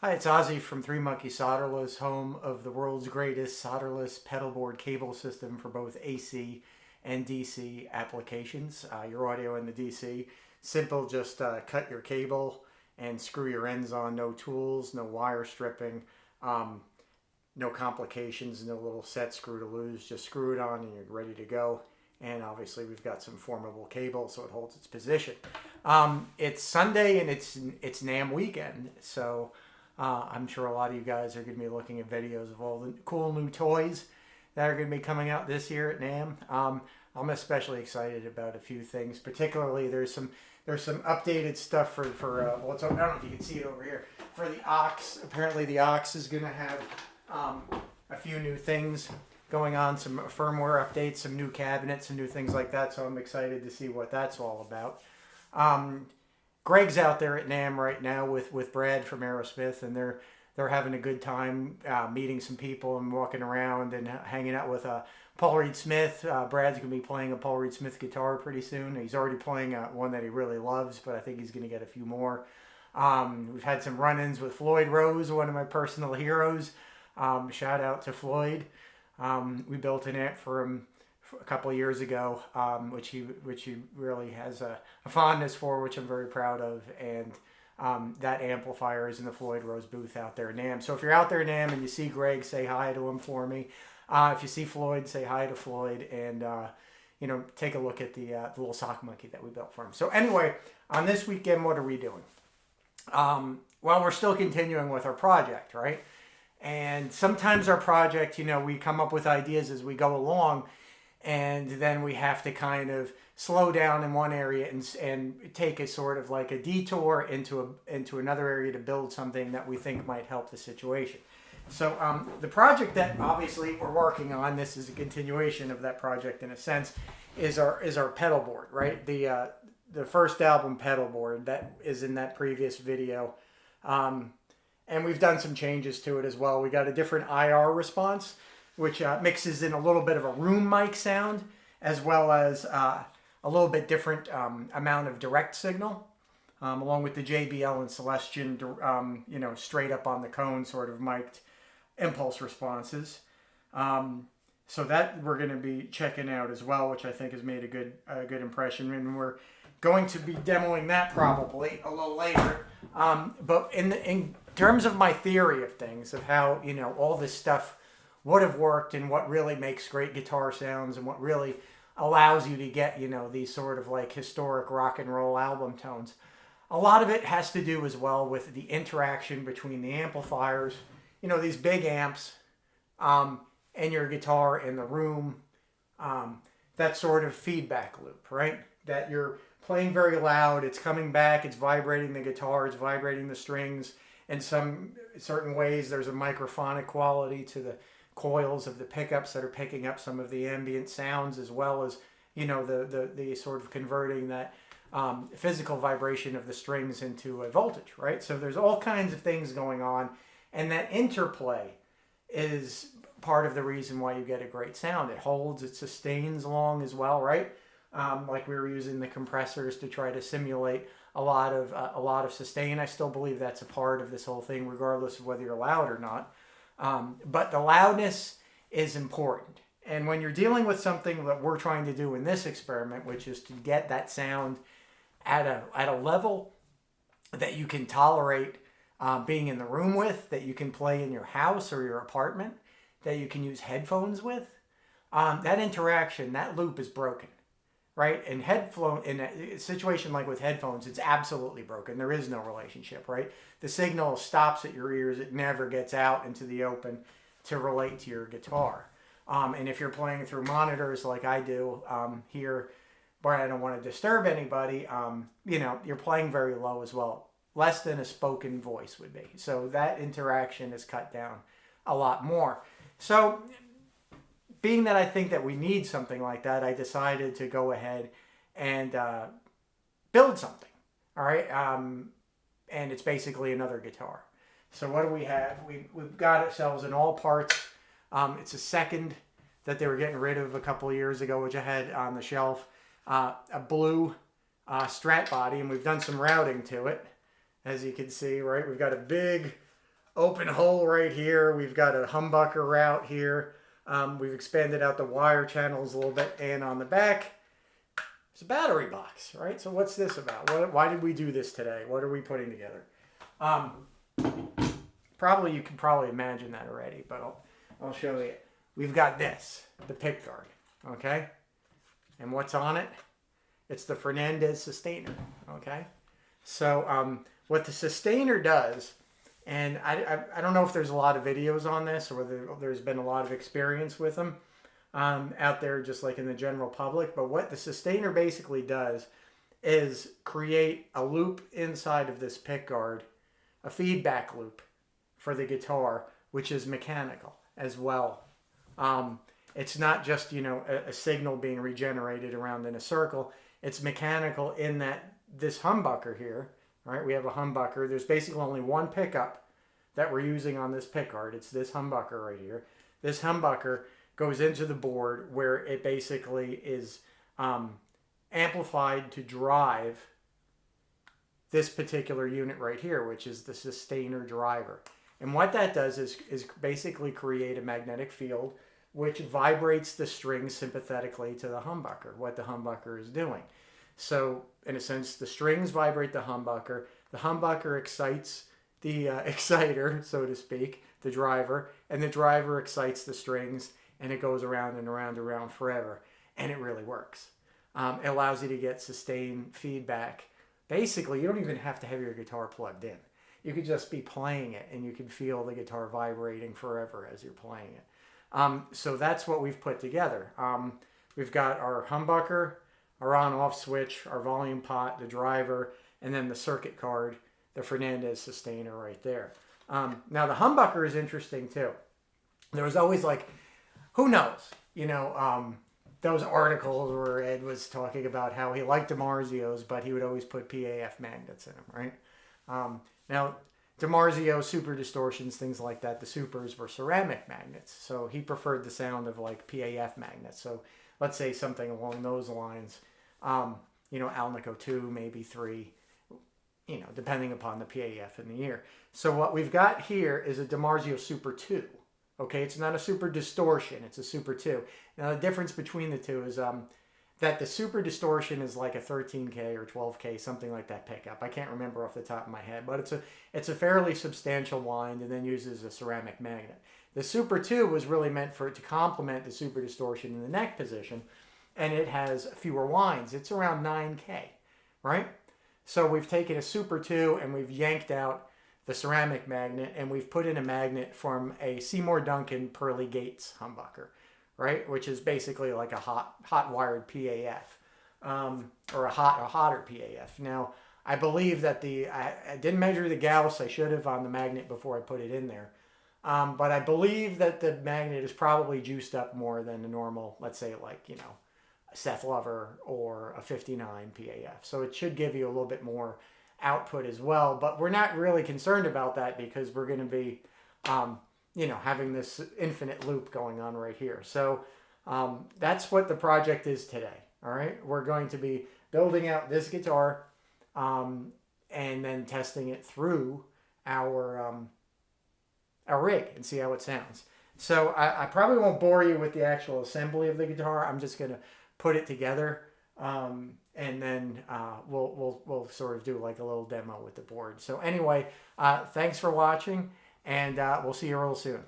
Hi, it's Ozzy from Three Monkey Solderless, home of the world's greatest solderless pedalboard cable system for both AC and DC applications. Your audio in the DC. Simple, just cut your cable and screw your ends on. No tools, no wire stripping, no complications, no little set screw to lose. Just screw it on and you're ready to go. And obviously we've got some formable cable so it holds its position. It's Sunday and it's NAMM weekend, so I'm sure a lot of you guys are going to be looking at videos of all the cool new toys that are going to be coming out this year at NAMM. I'm especially excited about a few things. Particularly, there's some updated stuff for well, I don't know if you can see it over here, for the Ox. Apparently, the Ox is going to have a few new things going on, some firmware updates, some new cabinets, some new things like that. So I'm excited to see what that's all about. Greg's out there at NAMM right now with Brad from Aerosmith, and they're having a good time meeting some people and walking around and hanging out with Paul Reed Smith. Brad's going to be playing a Paul Reed Smith guitar pretty soon. He's already playing one that he really loves, but I think he's going to get a few more. We've had some run-ins with Floyd Rose, one of my personal heroes. Shout out to Floyd. We built an amp for him a couple of years ago, which he really has a fondness for, which I'm very proud of. And that amplifier is in the Floyd Rose booth out there at NAMM. So if you're out there at NAMM and you see Greg, say hi to him for me. If you see Floyd, say hi to Floyd, and take a look at the little sock monkey that we built for him. So anyway, on this weekend, what are we doing? Well, we're still continuing with our project, right? And sometimes our project, we come up with ideas as we go along, and then we have to kind of slow down in one area and take a sort of like a detour into another area to build something that we think might help the situation. So the project that obviously we're working on, this is a continuation of that project in a sense, is our pedal board, right? The first album Pedalboard that is in that previous video. And we've done some changes to it as well. We got a different IR response, which mixes in a little bit of a room mic sound, as well as a little bit different amount of direct signal, along with the JBL and Celestion, straight up on the cone sort of mic'd impulse responses. So that we're going to be checking out as well, which I think has made a good impression. And we're going to be demoing that probably a little later. But in terms of my theory of things, of how all this stuff would have worked and what really makes great guitar sounds and what really allows you to get these sort of like historic rock and roll album tones, a lot of it has to do as well with the interaction between the amplifiers, these big amps, and your guitar in the room, that sort of feedback loop, right? That you're playing very loud, it's coming back, it's vibrating the guitar, it's vibrating the strings. In some certain ways, there's a microphonic quality to the coils of the pickups that are picking up some of the ambient sounds, as well as the sort of converting that physical vibration of the strings into a voltage, right? So there's all kinds of things going on, and that interplay is part of the reason why you get a great sound. It holds, it sustains long as well, right? Like we were using the compressors to try to simulate a lot of sustain. I still believe that's a part of this whole thing, regardless of whether you're loud or not. But the loudness is important. And when you're dealing with something that we're trying to do in this experiment, which is to get that sound at a level that you can tolerate being in the room with, that you can play in your house or your apartment, that you can use headphones with, that interaction, that loop is broken. Right? In a situation like with headphones, it's absolutely broken. There is no relationship, right? The signal stops at your ears. It never gets out into the open to relate to your guitar. And if you're playing through monitors like I do here, where I don't want to disturb anybody, you're playing very low as well. Less than a spoken voice would be. So that interaction is cut down a lot more. So being that I think that we need something like that, I decided to go ahead and build something, all right? And it's basically another guitar. So what do we have? We've got ourselves in all parts. It's a second that they were getting rid of a couple of years ago, which I had on the shelf. A blue Strat body, and we've done some routing to it, as you can see, right? We've got a big open hole right here. We've got a humbucker route here. We've expanded out the wire channels a little bit, and on the back, it's a battery box, right? So what's this about? Why did we do this today? What are we putting together? Probably you can probably imagine that already, but I'll show you. We've got this, the pick guard, okay? And what's on it? It's the Fernandez sustainer, okay? So what the sustainer does, and I don't know if there's a lot of videos on this or whether there's been a lot of experience with them out there just like in the general public, but what the sustainer basically does is create a loop inside of this pick guard, a feedback loop for the guitar, which is mechanical as well. It's not just, you know, a signal being regenerated around in a circle. It's mechanical in that this humbucker here, right? We have a humbucker. There's basically only one pickup that we're using on this pick guard. It's this humbucker right here. This humbucker goes into the board where it basically is amplified to drive this particular unit right here, which is the sustainer driver. And what that does is basically create a magnetic field which vibrates the strings sympathetically to the humbucker, what the humbucker is doing. So in a sense, the strings vibrate the humbucker excites the exciter, so to speak, the driver, and the driver excites the strings, and it goes around and around and around forever, and it really works. It allows you to get sustained feedback. Basically, you don't even have to have your guitar plugged in. You could just be playing it, and you can feel the guitar vibrating forever as you're playing it. So that's what we've put together. We've got our humbucker, our on-off switch, our volume pot, the driver, and then the circuit card, the Fernandez sustainer right there. Now the humbucker is interesting too. There was always like, who knows, you know, those articles where Ed was talking about how he liked DiMarzio's, but he would always put PAF magnets in them, right? Now, DiMarzio, super distortions, things like that, the supers were ceramic magnets. So he preferred the sound of like PAF magnets. So let's say something along those lines, you know, Alnico 2, maybe 3, you know, depending upon the PAF in the ear. So what we've got here is a DiMarzio Super 2. Okay, it's not a super distortion, it's a Super 2. Now the difference between the two is that the super distortion is like a 13K or 12K, something like that pickup. I can't remember off the top of my head, but it's a fairly substantial wind and then uses a ceramic magnet. The Super 2 was really meant for it to complement the super distortion in the neck position, and it has fewer winds. It's around 9K, right? So we've taken a Super 2 and we've yanked out the ceramic magnet, and we've put in a magnet from a Seymour Duncan Pearly Gates humbucker, right? Which is basically like a hot wired PAF, or a hotter PAF. Now, I believe that I didn't measure the Gauss. I should have on the magnet before I put it in there. But I believe that the magnet is probably juiced up more than the normal, let's say like, you know, a Seth Lover or a 59 PAF. So it should give you a little bit more output as well, but we're not really concerned about that because we're going to be, you know, having this infinite loop going on right here. So that's what the project is today. All right, we're going to be building out this guitar and then testing it through our rig and see how it sounds. So I probably won't bore you with the actual assembly of the guitar. I'm just going to put it together. And then we'll sort of do like a little demo with the board. So anyway, thanks for watching, and we'll see you real soon.